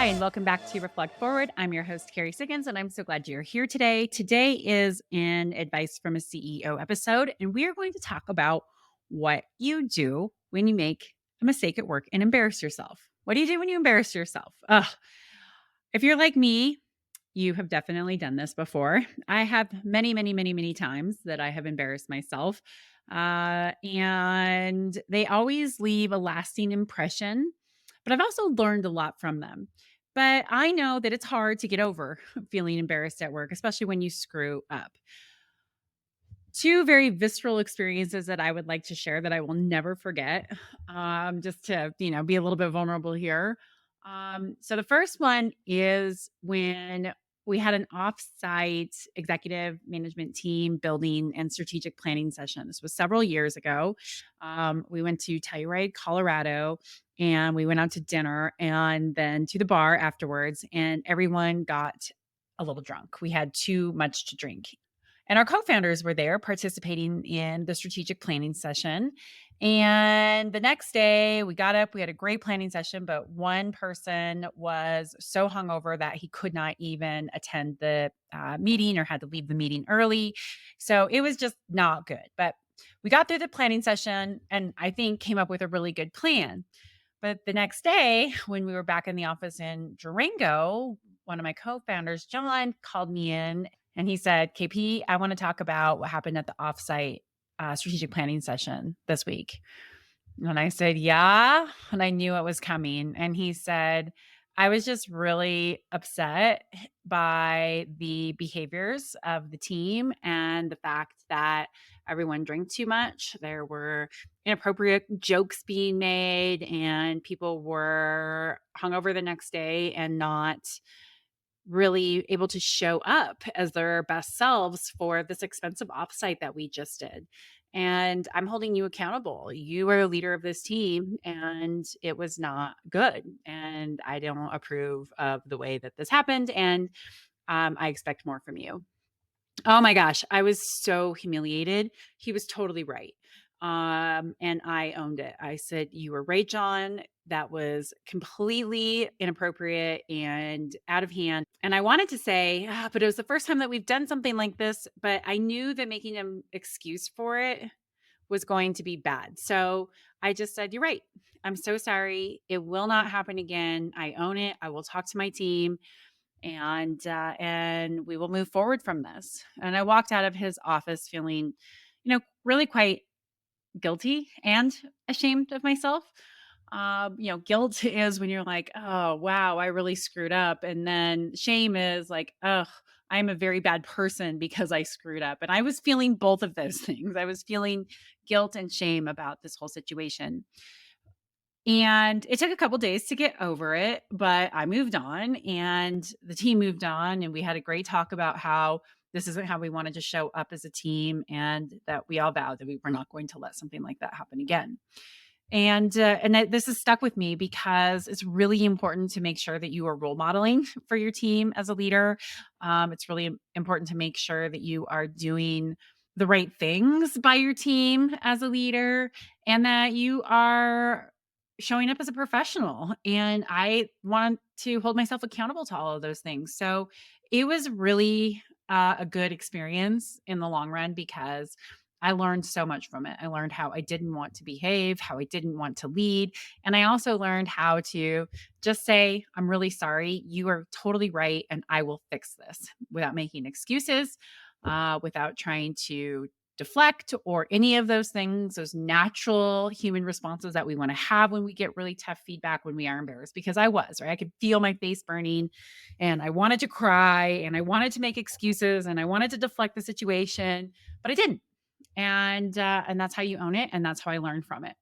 Hi, and welcome back to Reflect Forward. I'm your host, Carrie Siggins, and I'm so glad you're here today. Today is an Advice from a CEO episode, and we are going to talk about what you do when you make a mistake at work and embarrass yourself. What do you do when you embarrass yourself? Ugh. If you're like me, you have definitely done this before. I have many times that I have embarrassed myself, and they always leave a lasting impression. But I've also learned a lot from them. But I know that it's hard to get over feeling embarrassed at work, especially when you screw up. Two very visceral experiences that I would like to share that I will never forget, just to be a little bit vulnerable here. So the first one is when we had an offsite executive management team building and strategic planning session. This was several years ago. We went to Telluride, Colorado, and we went out to dinner and then to the bar afterwards, and everyone got a little drunk. We had too much to drink. And our co-founders were there participating in the strategic planning session. And the next day we got up, we had a great planning session, but one person was so hungover that he could not even attend the meeting or had to leave the meeting early. So it was just not good. But we got through the planning session and I think came up with a really good plan. But the next day, when we were back in the office in Durango, one of my co-founders, John, called me in and he said, KP, I want to talk about what happened at the offsite strategic planning session this week. And I said, yeah. And I knew it was coming. And he said, I was just really upset by the behaviors of the team and the fact that everyone drank too much. There were inappropriate jokes being made, and people were hungover the next day and not really able to show up as their best selves for this expensive offsite that we just did. And I'm holding you accountable. You are a leader of this team, and it was not good. And I don't approve of the way that this happened. And I expect more from you. Oh my gosh, I was so humiliated. He was totally right. And I owned it. I said, "You were right, John. That was completely inappropriate and out of hand." And I wanted to say, but it was the first time that we've done something like this, but I knew that making an excuse for it was going to be bad. So I just said, "You're right. I'm so sorry. It will not happen again. I own it. I will talk to my team and we will move forward from this." And I walked out of his office feeling, really quite guilty and ashamed of myself. Guilt is when you're like, oh, wow, I really screwed up. And then shame is like, oh, I'm a very bad person because I screwed up. And I was feeling both of those things. I was feeling guilt and shame about this whole situation. And it took a couple days to get over it, but I moved on and the team moved on. And we had a great talk about how this isn't how we wanted to show up as a team, and that we all vowed that we were not going to let something like that happen again. And this has stuck with me because it's really important to make sure that you are role modeling for your team as a leader. It's really important to make sure that you are doing the right things by your team as a leader, and that you are showing up as a professional. And I want to hold myself accountable to all of those things. So it was really a good experience in the long run because I learned so much from it. I learned how I didn't want to behave, how I didn't want to lead. And I also learned how to just say, I'm really sorry. You are totally right. And I will fix this without making excuses, without trying to deflect or any of those things, those natural human responses that we want to have when we get really tough feedback when we are embarrassed. Because I was, right? I could feel my face burning and I wanted to cry and I wanted to make excuses and I wanted to deflect the situation, but I didn't. And that's how you own it. And that's how I learned from it.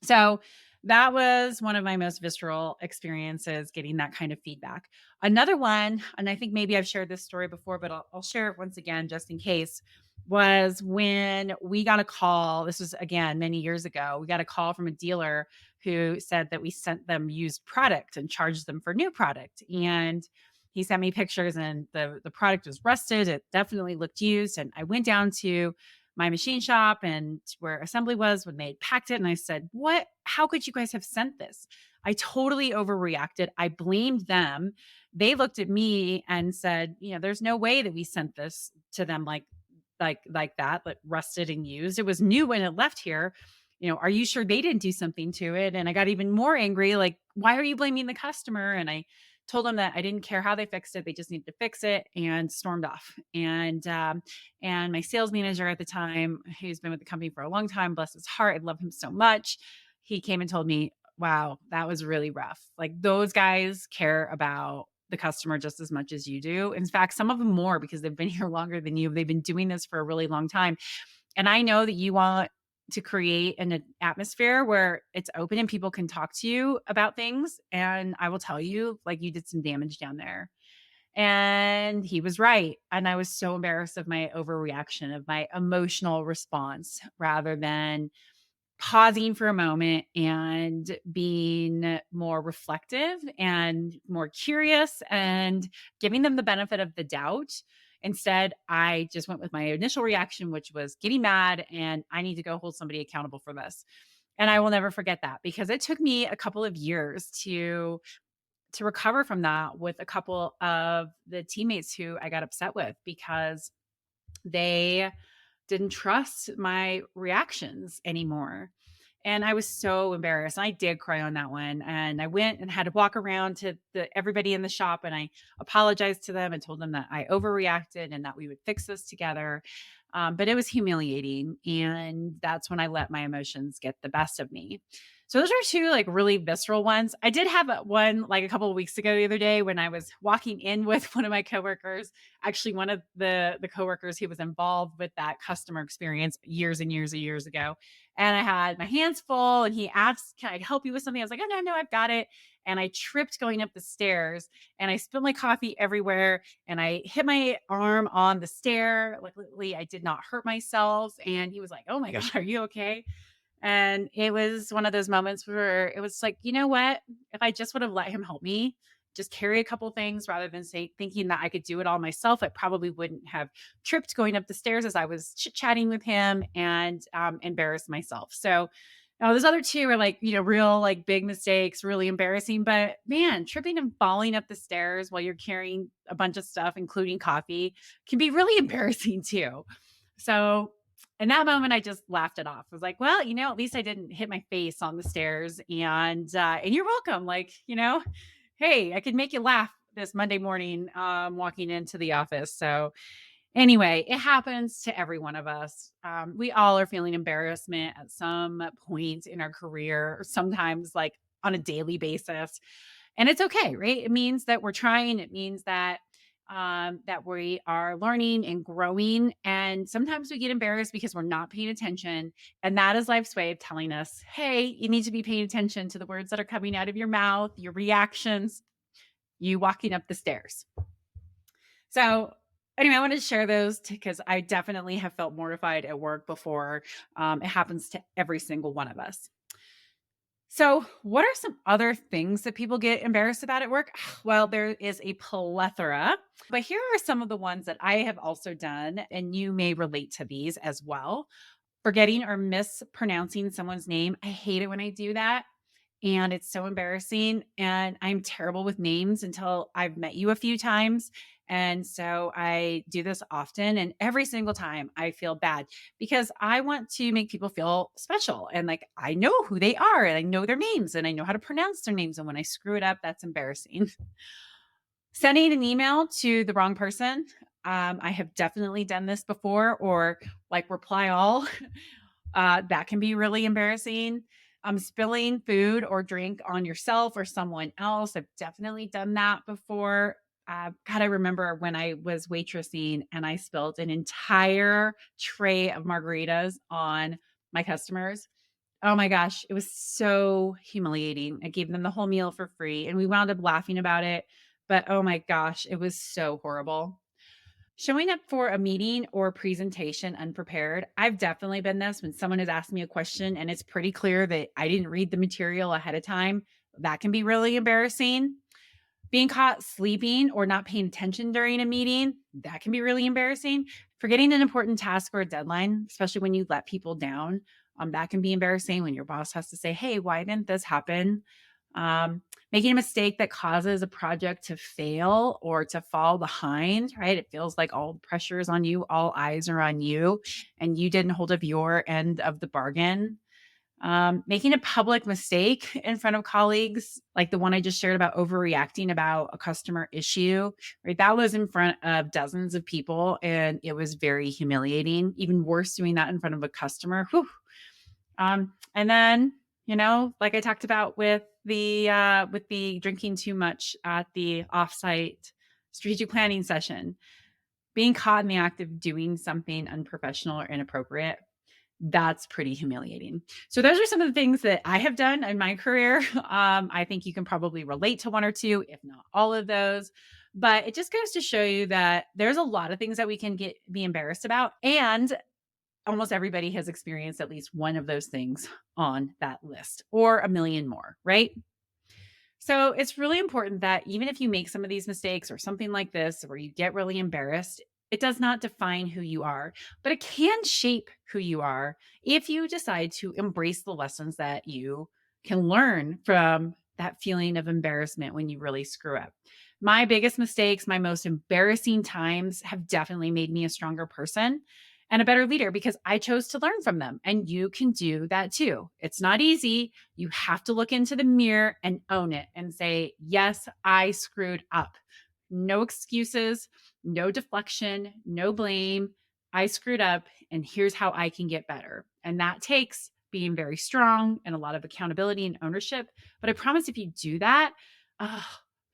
So that was one of my most visceral experiences, getting that kind of feedback. Another one, and I think maybe I've shared this story before, but I'll share it once again, just in case, was when we got a call. This was, again, many years ago. We got a call from a dealer who said that we sent them used product and charged them for new product. And he sent me pictures and the product was rusted. It definitely looked used. And I went down to my machine shop and where assembly was when they had packed it. And I said, how could you guys have sent this? I totally overreacted. I blamed them. They looked at me and said, there's no way that we sent this to them like that, but rusted and used. It was new when it left here. Are you sure they didn't do something to it? And I got even more angry, like, why are you blaming the customer? And I told them that I didn't care how they fixed it. They just needed to fix it, and stormed off. And my sales manager at the time, who's been with the company for a long time, bless his heart, I love him so much. He came and told me, wow, that was really rough. Like, those guys care about the customer just as much as you do. In fact, some of them more, because they've been here longer than you. They've been doing this for a really long time. And I know that you want to create an atmosphere where it's open and people can talk to you about things. And I will tell you, like, you did some damage down there. And he was right. And I was so embarrassed of my overreaction, of my emotional response, rather than pausing for a moment and being more reflective and more curious and giving them the benefit of the doubt. Instead, I just went with my initial reaction, which was getting mad, and I need to go hold somebody accountable for this. And I will never forget that, because it took me a couple of years to recover from that with a couple of the teammates who I got upset with, because they didn't trust my reactions anymore. And I was so embarrassed. I did cry on that one. And I went and had to walk around to everybody in the shop, and I apologized to them and told them that I overreacted and that we would fix this together. But it was humiliating. And that's when I let my emotions get the best of me. So those are two, like, really visceral ones. I did have one like a couple of weeks ago, the other day, when I was walking in with one of my coworkers, actually one of the coworkers who was involved with that customer experience years and years and years ago. And I had my hands full, and he asked, "Can I help you with something?" I was like, "Oh, no, no, I've got it." And I tripped going up the stairs, and I spilled my coffee everywhere, and I hit my arm on the stair. Luckily, I did not hurt myself. And he was like, "Oh my God, are you okay?" And it was one of those moments where it was like, you know what? If I just would have let him help me, just carry a couple things rather than thinking that I could do it all myself, I probably wouldn't have tripped going up the stairs as I was chit chatting with him, and embarrassed myself. So, those other two are, like, real, like, big mistakes, really embarrassing. But man, tripping and falling up the stairs while you're carrying a bunch of stuff, including coffee, can be really embarrassing too. So in that moment, I just laughed it off. I was like, well, at least I didn't hit my face on the stairs, and you're welcome. Like, hey, I could make you laugh this Monday morning, walking into the office. So anyway, it happens to every one of us. We all are feeling embarrassment at some point in our career, or sometimes, like, on a daily basis. And it's okay, right? It means that we're trying. It means that we are learning and growing. And sometimes we get embarrassed because we're not paying attention. And that is life's way of telling us, hey, you need to be paying attention to the words that are coming out of your mouth, your reactions, you walking up the stairs. So anyway, I wanted to share those because I definitely have felt mortified at work before. It happens to every single one of us. So, what are some other things that people get embarrassed about at work? Well, there is a plethora, but here are some of the ones that I have also done, and you may relate to these as well. Forgetting or mispronouncing someone's name. I hate it when I do that. And it's so embarrassing. And I'm terrible with names until I've met you a few times. And so I do this often. And every single time I feel bad, because I want to make people feel special. And, like, I know who they are, and I know their names, and I know how to pronounce their names. And when I screw it up, that's embarrassing. Sending an email to the wrong person. I have definitely done this before, or like reply all. That can be really embarrassing. Spilling food or drink on yourself or someone else. I've definitely done that before. God, I remember when I was waitressing and I spilled an entire tray of margaritas on my customers. Oh my gosh, it was so humiliating. I gave them the whole meal for free, and we wound up laughing about it. But oh my gosh, it was so horrible. Showing up for a meeting or presentation unprepared. I've definitely been this when someone has asked me a question and it's pretty clear that I didn't read the material ahead of time. That can be really embarrassing. Being caught sleeping or not paying attention during a meeting, that can be really embarrassing. Forgetting an important task or a deadline, especially when you let people down, that can be embarrassing when your boss has to say, hey, why didn't this happen? Making a mistake that causes a project to fail or to fall behind, right? It feels like all the pressure is on you, all eyes are on you, and you didn't hold up your end of the bargain. Making a public mistake in front of colleagues, like the one I just shared about overreacting about a customer issue, right? That was in front of dozens of people and it was very humiliating. Even worse, doing that in front of a customer. Whew. And then, like I talked about with the drinking too much at the offsite strategic planning session, being caught in the act of doing something unprofessional or inappropriate, that's pretty humiliating. So those are some of the things that I have done in my career. I think you can probably relate to one or two, if not all of those. But it just goes to show you that there's a lot of things that we can be embarrassed about, and almost everybody has experienced at least one of those things on that list, or a million more, right? So it's really important that even if you make some of these mistakes or something like this, where you get really embarrassed, it does not define who you are, but it can shape who you are if you decide to embrace the lessons that you can learn from that feeling of embarrassment when you really screw up. My biggest mistakes, my most embarrassing times have definitely made me a stronger person and a better leader because I chose to learn from them. And you can do that too. It's not easy. You have to look into the mirror and own it and say, yes, I screwed up. No excuses, no deflection, no blame. I screwed up, and here's how I can get better. And that takes being very strong and a lot of accountability and ownership. But I promise if you do that, oh,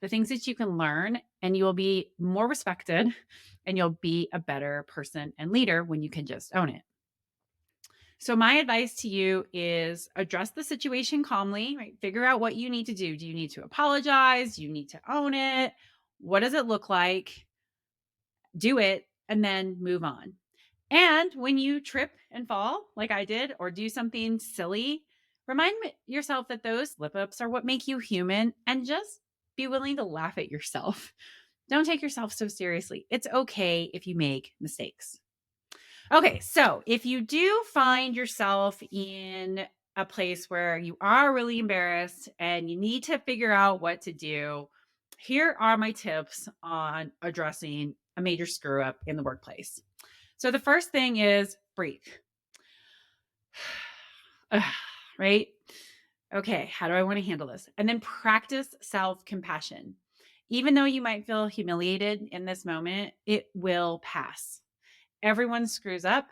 the things that you can learn, and you will be more respected and you'll be a better person and leader when you can just own it. So my advice to you is address the situation calmly, right? Figure out what you need to do. Do you need to apologize? Do you need to own it? What does it look like? Do it and then move on. And when you trip and fall, like I did, or do something silly, remind yourself that those slip ups are what make you human, and just be willing to laugh at yourself. Don't take yourself so seriously. It's okay if you make mistakes. Okay, so if you do find yourself in a place where you are really embarrassed and you need to figure out what to do, here are my tips on addressing a major screw up in the workplace. So the first thing is breathe. Right? Okay, how do I want to handle this? And then practice self compassion. Even though you might feel humiliated in this moment, it will pass. Everyone screws up.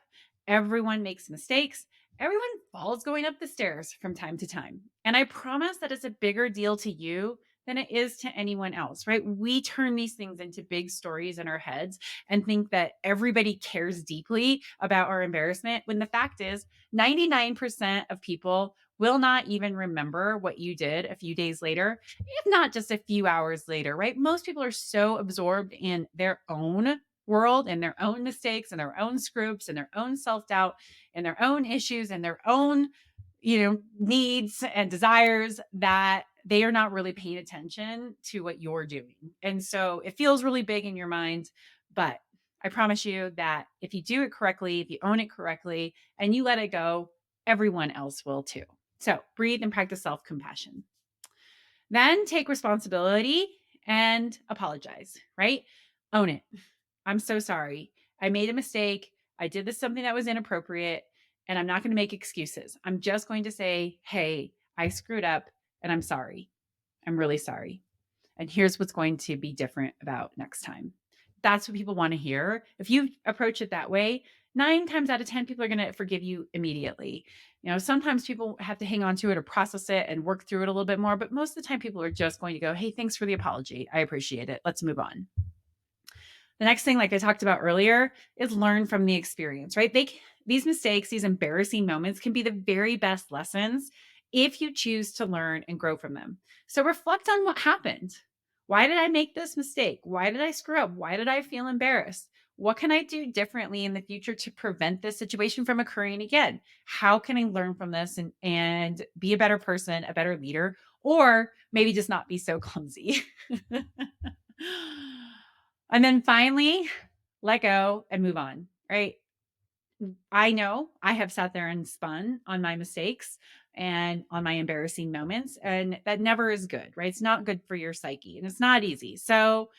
Everyone makes mistakes. Everyone falls going up the stairs from time to time. And I promise that it's a bigger deal to you than it is to anyone else, right? We turn these things into big stories in our heads and think that everybody cares deeply about our embarrassment, when the fact is 99% of people will not even remember what you did a few days later, if not just a few hours later, right? Most people are so absorbed in their own world and their own mistakes and their own screws and their own self-doubt and their own issues and their own needs and desires, that they are not really paying attention to what you're doing. And so it feels really big in your mind, but I promise you that if you do it correctly, if you own it correctly and you let it go, everyone else will too. So breathe and practice self-compassion. Then take responsibility and apologize, right? Own it. I'm so sorry. I made a mistake. I did something that was inappropriate, and I'm not going to make excuses. I'm just going to say, hey, I screwed up and I'm sorry. I'm really sorry. And here's what's going to be different about next time. That's what people want to hear. If you approach it that way, 9 times out of 10, people are going to forgive you immediately. Sometimes people have to hang on to it or process it and work through it a little bit more, but most of the time people are just going to go, hey, thanks for the apology. I appreciate it. Let's move on. The next thing, like I talked about earlier, is learn from the experience, right? These mistakes, these embarrassing moments can be the very best lessons if you choose to learn and grow from them. So reflect on what happened. Why did I make this mistake? Why did I screw up? Why did I feel embarrassed? What can I do differently in the future to prevent this situation from occurring again? How can I learn from this and be a better person, a better leader, or maybe just not be so clumsy? And then finally, let go and move on, right? I know I have sat there and spun on my mistakes and on my embarrassing moments. And that never is good, right? It's not good for your psyche and it's not easy. So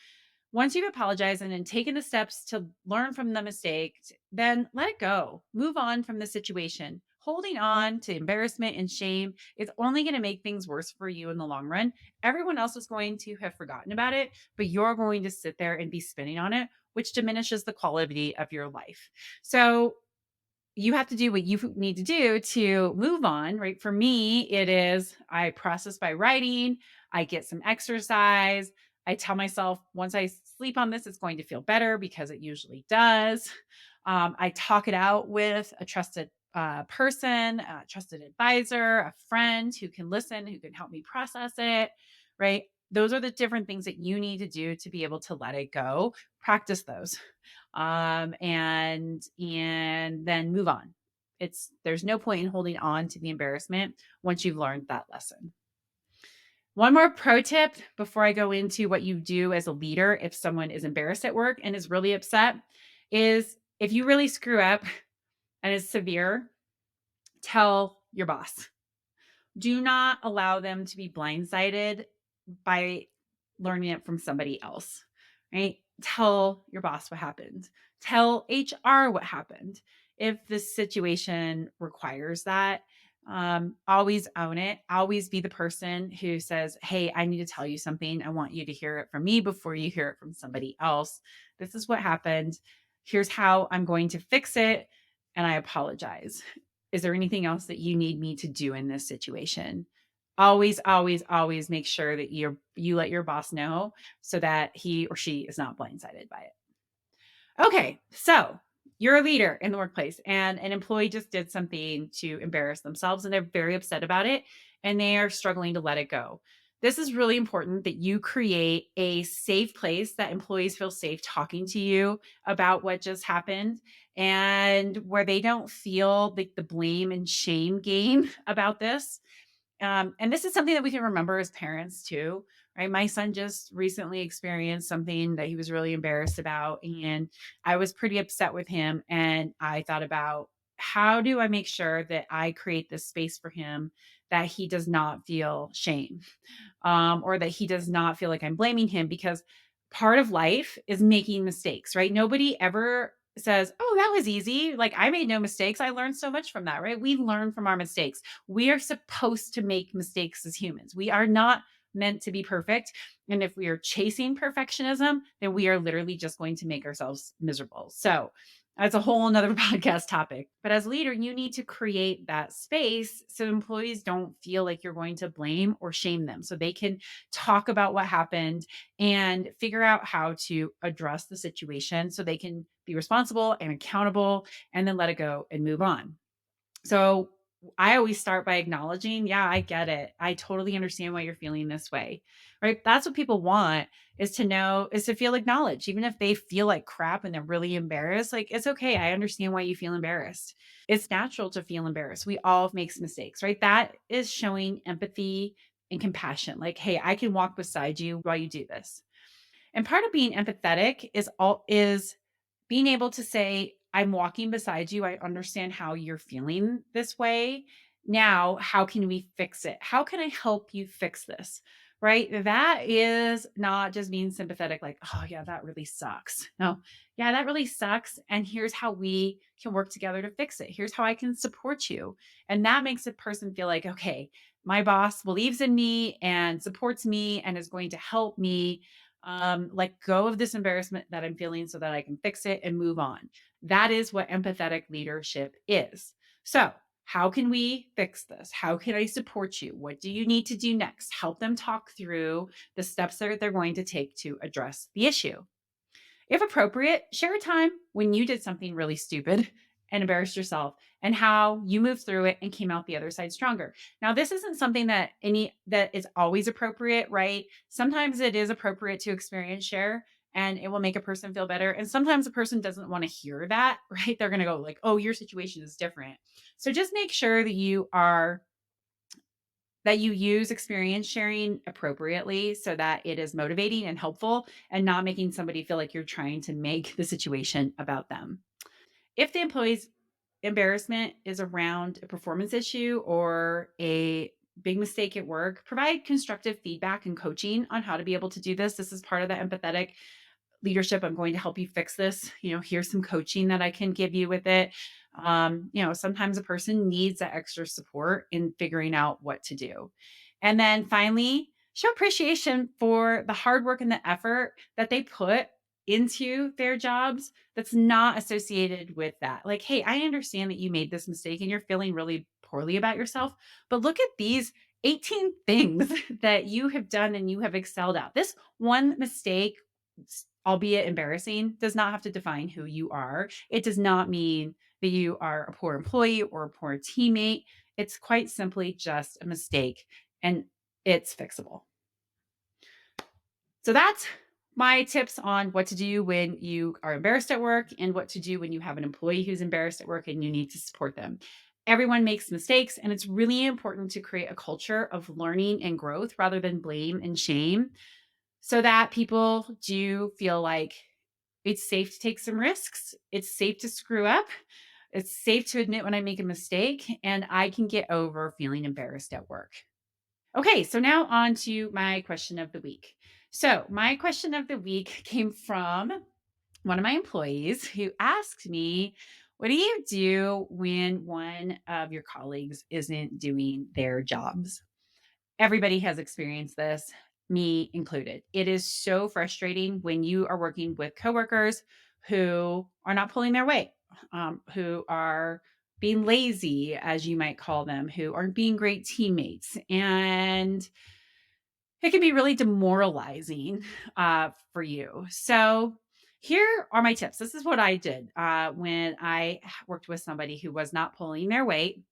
once you've apologized and then taken the steps to learn from the mistake, then let it go. Move on from the situation. Holding on to embarrassment and shame is only going to make things worse for you in the long run. Everyone else is going to have forgotten about it, but you're going to sit there and be spinning on it, which diminishes the quality of your life. So you have to do what you need to do to move on, right? For me, it is I process by writing, I get some exercise. I tell myself once I sleep on this, it's going to feel better because it usually does. I talk it out with a trusted person, a trusted advisor, a friend who can listen, who can help me process it, right? Those are the different things that you need to do to be able to let it go. Practice those and then move on. There's no point in holding on to the embarrassment once you've learned that lesson. One more pro tip before I go into what you do as a leader if someone is embarrassed at work and is really upset is if you really screw up and it's severe, tell your boss. Do not allow them to be blindsided by learning it from somebody else, right? Tell your boss what happened. Tell HR what happened. If the situation requires that, always own it. Always be the person who says, hey, I need to tell you something. I want you to hear it from me before you hear it from somebody else. This is what happened. Here's how I'm going to fix it. And I apologize. Is there anything else that you need me to do in this situation? Always, always, always make sure that you let your boss know so that he or she is not blindsided by it. Okay, so you're a leader in the workplace and an employee just did something to embarrass themselves and they're very upset about it and they are struggling to let it go. This is really important that you create a safe place that employees feel safe talking to you about what just happened and where they don't feel like the blame and shame game about this. And this is something that we can remember as parents too, right? My son just recently experienced something that he was really embarrassed about. And I was pretty upset with him. And I thought about how do I make sure that I create this space for him that he does not feel shame or that he does not feel like I'm blaming him because part of life is making mistakes, right? Nobody ever says, oh, that was easy. Like I made no mistakes. I learned so much from that, right? We learn from our mistakes. We are supposed to make mistakes as humans. We are not meant to be perfect. And if we are chasing perfectionism, then we are literally just going to make ourselves miserable. So that's a whole nother podcast topic. But as a leader, you need to create that space so employees don't feel like you're going to blame or shame them. So they can talk about what happened and figure out how to address the situation so they can be responsible and accountable and then let it go and move on. So I always start by acknowledging, yeah, I get it. I totally understand why you're feeling this way. Right? That's what people want is to know, is to feel acknowledged. Even if they feel like crap and they're really embarrassed, like it's okay. I understand why you feel embarrassed. It's natural to feel embarrassed. We all make mistakes, right? That is showing empathy and compassion. Like, hey, I can walk beside you while you do this. And part of being empathetic is being able to say, I'm walking beside you. I understand how you're feeling this way. Now, how can we fix it? How can I help you fix this? Right? That is not just being sympathetic, like, oh, yeah, that really sucks. No, yeah, that really sucks. And here's how we can work together to fix it. Here's how I can support you. And that makes a person feel like, okay, my boss believes in me and supports me and is going to help me let go of this embarrassment that I'm feeling so that I can fix it and move on. That is what empathetic leadership is. So, how can we fix this? How can I support you? What do you need to do next? Help them talk through the steps that they're going to take to address the issue. If appropriate, share a time when you did something really stupid and embarrassed yourself and how you moved through it and came out the other side stronger. Now, this isn't something that is always appropriate, right? Sometimes it is appropriate to experience share and it will make a person feel better. And sometimes a person doesn't want to hear that, right? They're going to go like, "Oh, your situation is different." So just make sure that you use experience sharing appropriately so that it is motivating and helpful and not making somebody feel like you're trying to make the situation about them. If the employees embarrassment is around a performance issue or a big mistake at work, provide constructive feedback and coaching on how to be able to do this. This is part of the empathetic leadership. I'm going to help you fix this. Here's some coaching that I can give you with it. Sometimes a person needs that extra support in figuring out what to do. And then finally, show appreciation for the hard work and the effort that they put into their jobs that's not associated with that. Like, hey, I understand that you made this mistake and you're feeling really poorly about yourself, but look at these 18 things that you have done and you have excelled at. This one mistake, albeit embarrassing, does not have to define who you are. It does not mean that you are a poor employee or a poor teammate. It's quite simply just a mistake and it's fixable. So that's my tips on what to do when you are embarrassed at work and what to do when you have an employee who's embarrassed at work and you need to support them. Everyone makes mistakes, and it's really important to create a culture of learning and growth rather than blame and shame so that people do feel like it's safe to take some risks. It's safe to screw up. It's safe to admit when I make a mistake, and I can get over feeling embarrassed at work. Okay, so now on to my question of the week. So, my question of the week came from one of my employees who asked me, what do you do when one of your colleagues isn't doing their jobs? Everybody has experienced this, me included. It is so frustrating when you are working with coworkers who are not pulling their weight, who are being lazy, as you might call them, who aren't being great teammates. And it can be really demoralizing for you. So, here are my tips. This is what I did when I worked with somebody who was not pulling their weight.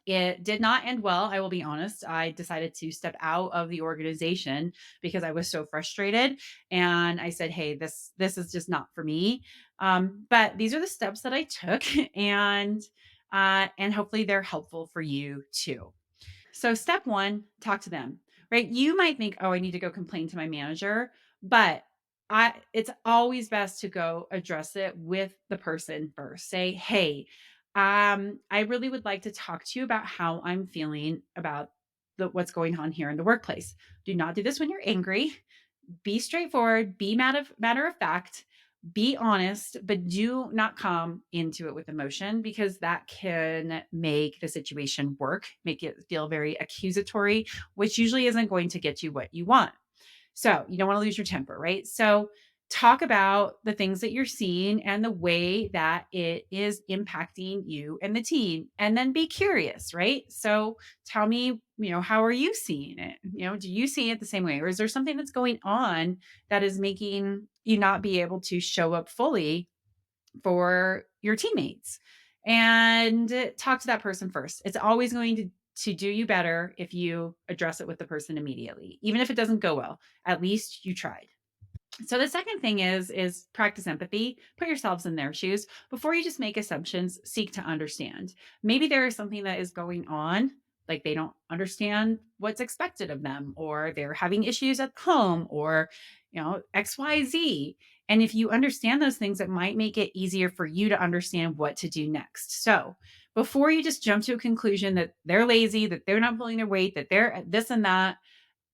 It did not end well, I will be honest. I decided to step out of the organization because I was so frustrated, and I said, "Hey, this is just not for me." But these are the steps that I took, and hopefully they're helpful for you too. So step 1, talk to them, right? You might think, "Oh, I need to go complain to my manager," but it's always best to go address it with the person first. Say, "Hey, I really would like to talk to you about how I'm feeling about what's going on here in the workplace. Do not do this when you're angry. Be straightforward, be matter of fact, be honest, but do not come into it with emotion because that can make the situation work, make it feel very accusatory, which usually isn't going to get you what you want. So you don't want to lose your temper, right? So talk about the things that you're seeing and the way that it is impacting you and the team. And then be curious, right? So tell me, how are you seeing it? Do you see it the same way? Or is there something that's going on that is making you not be able to show up fully for your teammates? And talk to that person first. It's always going to do you better if you address it with the person immediately. Even if it doesn't go well, at least you tried. So the second thing is practice empathy. Put yourselves in their shoes. Before you just make assumptions, seek to understand. Maybe there is something that is going on, like they don't understand what's expected of them, or they're having issues at home, or XYZ. And if you understand those things, it might make it easier for you to understand what to do next. So before you just jump to a conclusion that they're lazy, that they're not pulling their weight, that they're this and that,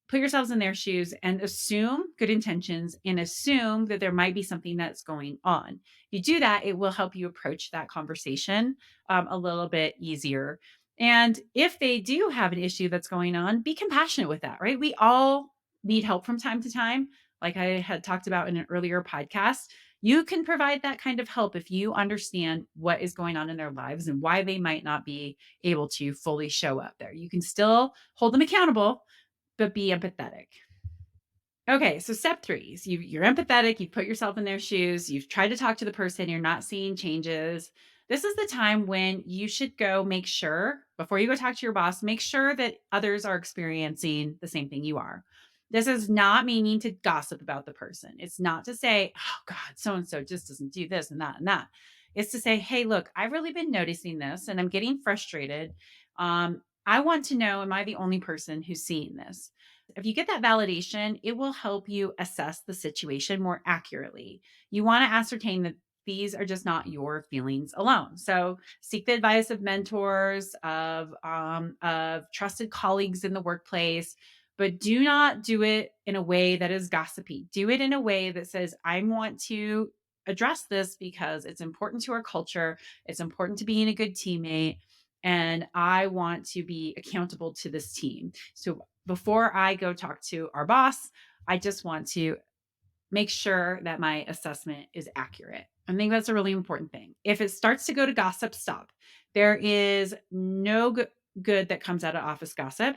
put yourselves in their shoes and assume good intentions and assume that there might be something that's going on. If you do that, it will help you approach that conversation a little bit easier. And if they do have an issue that's going on, be compassionate with that, right? We all need help from time to time. Like I had talked about in an earlier podcast, you can provide that kind of help if you understand what is going on in their lives and why they might not be able to fully show up there. You can still hold them accountable, but be empathetic. Okay, so step 3 is you're empathetic, you've put yourself in their shoes, you've tried to talk to the person, you're not seeing changes. This is the time when you should go make sure, before you go talk to your boss, make sure that others are experiencing the same thing you are. This is not meaning to gossip about the person. It's not to say, "Oh God, so and so just doesn't do this and that and that." It's to say, "Hey, look, I've really been noticing this and I'm getting frustrated. I want to know, am I the only person who's seeing this?" If you get that validation, it will help you assess the situation more accurately. You want to ascertain that these are just not your feelings alone. So seek the advice of mentors, of trusted colleagues in the workplace, but do not do it in a way that is gossipy. Do it in a way that says, I want to address this because it's important to our culture. It's important to being a good teammate. And I want to be accountable to this team. So before I go talk to our boss, I just want to make sure that my assessment is accurate. I think that's a really important thing. If it starts to go to gossip, stop. There is no good that comes out of office gossip.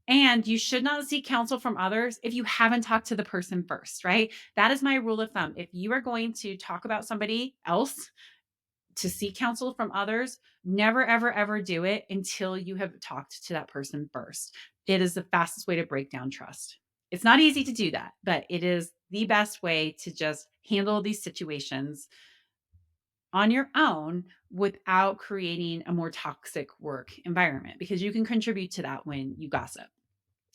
And you should not seek counsel from others if you haven't talked to the person first, right? That is my rule of thumb. If you are going to talk about somebody else, to seek counsel from others, never, ever, ever do it until you have talked to that person first. It is the fastest way to break down trust. It's not easy to do that, but it is the best way to just handle these situations on your own without creating a more toxic work environment, because you can contribute to that when you gossip.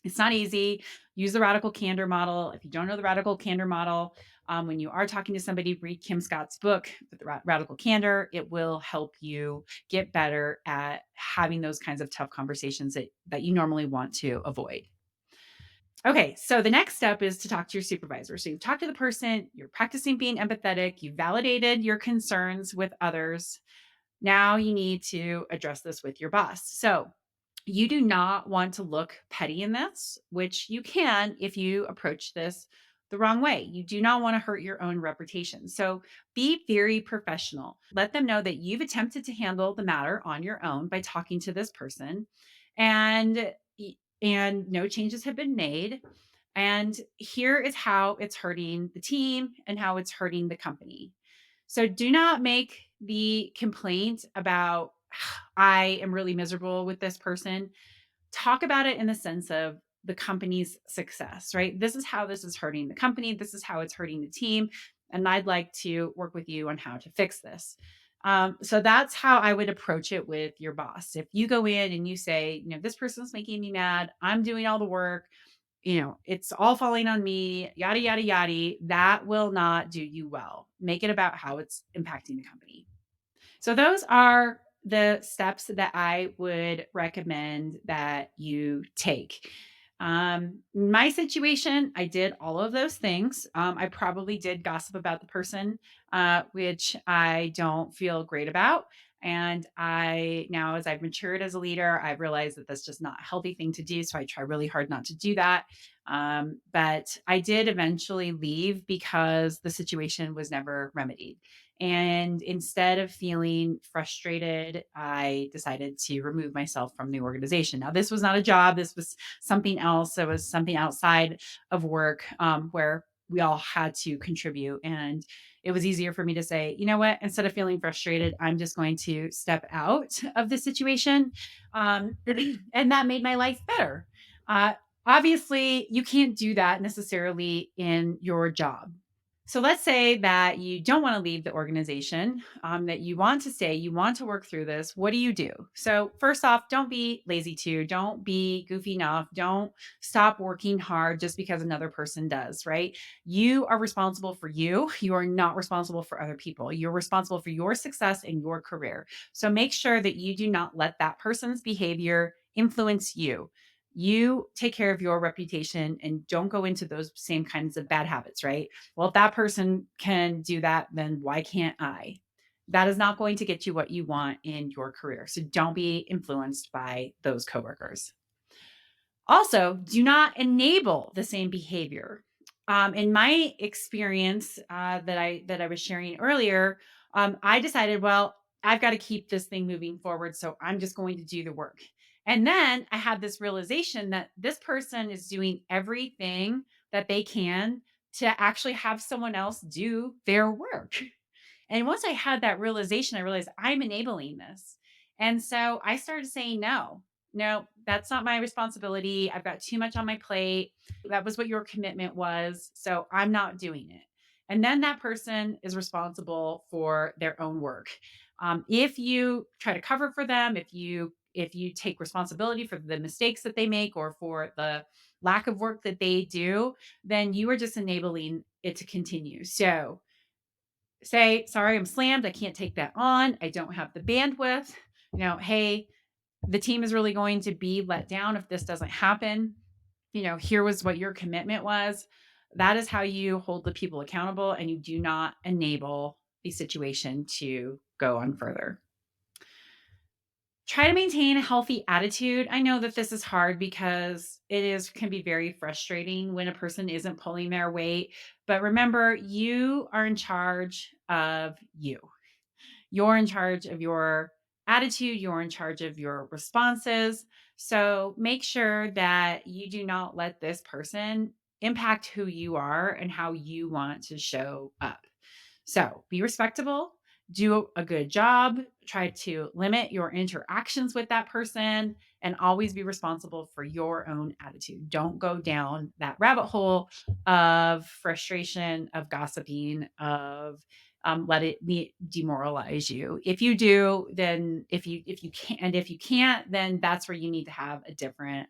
It's not easy. Use the radical candor model. If you don't know the radical candor model, when you are talking to somebody, read Kim Scott's book, The Radical Candor. It will help you get better at having those kinds of tough conversations that you normally want to avoid. Okay, so the next step is to talk to your supervisor. So you've talked to the person, you're practicing being empathetic, you validated your concerns with others. Now you need to address this with your boss. So you do not want to look petty in this, which you can if you approach this the wrong way. You do not want to hurt your own reputation. So be very professional. Let them know that you've attempted to handle the matter on your own by talking to this person, and and no changes have been made. And here is how it's hurting the team and how it's hurting the company. So do not make the complaint about, I am really miserable with this person. Talk about it in the sense of the company's success, right? This is how this is hurting the company. This is how it's hurting the team. And I'd like to work with you on how to fix this. So that's how I would approach it with your boss. If you go in and you say, this person's making me mad, I'm doing all the work, it's all falling on me, yada, yada, yada, that will not do you well. Make it about how it's impacting the company. So those are the steps that I would recommend that you take. My situation, I did all of those things. I probably did gossip about the person, which I don't feel great about. And now as I've matured as a leader, I've realized that that's just not a healthy thing to do. So I try really hard not to do that. But I did eventually leave because the situation was never remedied. And instead of feeling frustrated, I decided to remove myself from the organization. Now, this was not a job. This was something else. It was something outside of work, where we all had to contribute. And it was easier for me to say, you know what, instead of feeling frustrated, I'm just going to step out of the situation. And that made my life better. Obviously, you can't do that necessarily in your job. So let's say that you don't want to leave the organization, that you want to stay, you want to work through this. What do you do? So, first off, don't be lazy too. Don't be goofy enough. Don't stop working hard just because another person does, right? You are responsible for you. You are not responsible for other people. You're responsible for your success and your career. So, make sure that you do not let that person's behavior influence you. You take care of your reputation and don't go into those same kinds of bad habits, right? Well, if that person can do that, then why can't I? That is not going to get you what you want in your career. So don't be influenced by those coworkers. Also, do not enable the same behavior. In my experience, that I was sharing earlier, I decided, well, I've got to keep this thing moving forward, so I'm just going to do the work. And then I had this realization that this person is doing everything that they can to actually have someone else do their work. And once I had that realization, I realized I'm enabling this. And so I started saying, no, that's not my responsibility. I've got too much on my plate. That was what your commitment was. So I'm not doing it. And then that person is responsible for their own work. If you try to cover for them, if you take responsibility for the mistakes that they make or for the lack of work that they do, then you are just enabling it to continue. So Say, sorry, I'm slammed. I can't take that on. I don't have the bandwidth. Hey, the team is really going to be let down if this doesn't happen. Here was what your commitment was. That is how you hold the people accountable and you do not enable the situation to go on further. Try to maintain a healthy attitude. I know that this is hard because can be very frustrating when a person isn't pulling their weight, but remember you are in charge of you. You're in charge of your attitude, you're in charge of your responses. So make sure that you do not let this person impact who you are and how you want to show up. So be respectable, do a good job, try to limit your interactions with that person, and always be responsible for your own attitude. Don't go down that rabbit hole of frustration, of gossiping, of let it demoralize you. If you do, then if you can't, then that's where you need to have a different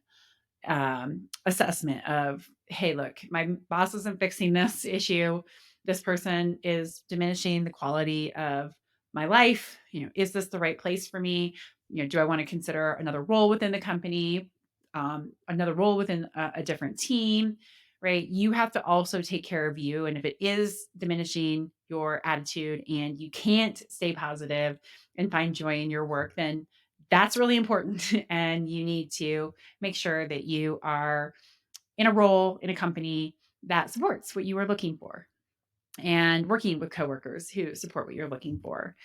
assessment of, hey, look, my boss isn't fixing this issue. This person is diminishing the quality of my life. Is this the right place for me? Do I want to consider another role within the company, another role within a different team? Right? You have to also take care of you. And if it is diminishing your attitude and you can't stay positive and find joy in your work, then that's really important. And you need to make sure that you are in a role in a company that supports what you are looking for and working with coworkers who support what you're looking for.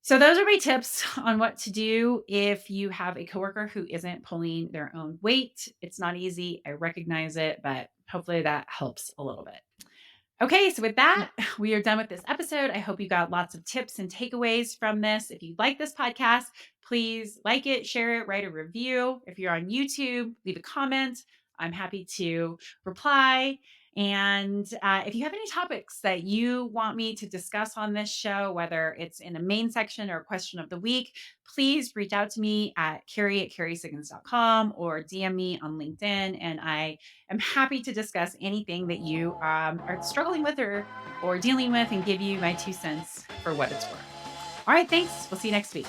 So those are my tips on what to do if you have a coworker who isn't pulling their own weight. It's not easy. I recognize it, but hopefully that helps a little bit. Okay, so with that, we are done with this episode. I hope you got lots of tips and takeaways from this. If you like this podcast, please like it, share it, write a review. If you're on YouTube, leave a comment. I'm happy to reply. And if you have any topics that you want me to discuss on this show, whether it's in a main section or a question of the week, please reach out to me at carrie@carriesiggins.com or DM me on LinkedIn. And I am happy to discuss anything that you are struggling with or dealing with and give you my 2 cents for what it's worth. All right, thanks. We'll see you next week.